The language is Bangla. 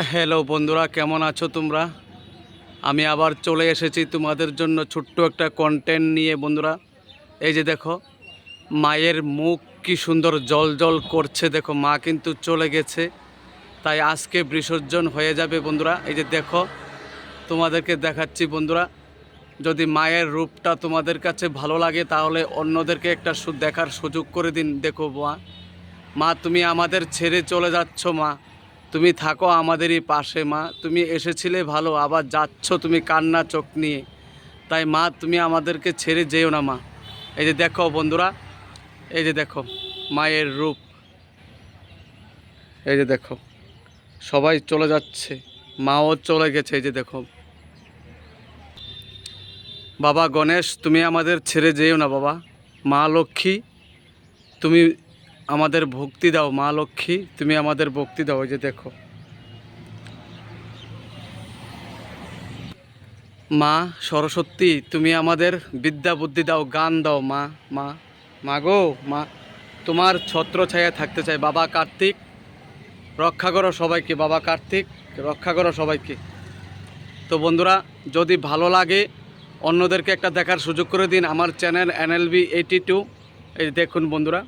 হ্যালো বন্ধুরা, কেমন আছো তোমরা? আমি আবার চলে এসেছি তোমাদের জন্য ছোট্ট একটা কন্টেন্ট নিয়ে বন্ধুরা। এই যে দেখো, মায়ের মুখ কি সুন্দর জল জল করছে। দেখো, মা কিন্তু চলে গেছে, তাই আজকে বিসর্জন হয়ে যাবে বন্ধুরা। এই যে দেখো, তোমাদেরকে দেখাচ্ছি বন্ধুরা। যদি মায়ের রূপটা তোমাদের কাছে ভালো লাগে তাহলে অন্যদেরকে একটা দেখার সুযোগ করে দিন। দেখো মা, মা তুমি আমাদের ছেড়ে চলে যাচ্ছ মা, তুমি থাকো আমাদেরই পাশে মা। তুমি এসেছিলে ভালো, আবার যাচ্ছ তুমি কান্না চোখ নিয়ে। তাই মা তুমি আমাদেরকে ছেড়ে যেও না মা। এই যে দেখো বন্ধুরা, এই যে দেখো মায়ের রূপ। এই যে দেখো, সবাই চলে যাচ্ছে, মাও চলে গেছে। এই যে দেখো, বাবা গণেশ তুমি আমাদের ছেড়ে যেও না বাবা। মা লক্ষ্মী তুমি আমাদের ভক্তি দাও, মা লক্ষ্মী তুমি আমাদের ভক্তি দাও। এই যে দেখো, মা সরস্বতী তুমি আমাদের বিদ্যা বুদ্ধি দাও, গান দাও মা। মা, মা গো মা, তোমার ছত্র ছায়া থাকতে চাই। বাবা কার্তিক রক্ষা করো সবাইকে, বাবা কার্তিক রক্ষা করো সবাইকে। তো বন্ধুরা, যদি ভালো লাগে অন্যদেরকে একটা দেখার সুযোগ করে দিন। আমার চ্যানেল NLB 82, এই দেখুন বন্ধুরা।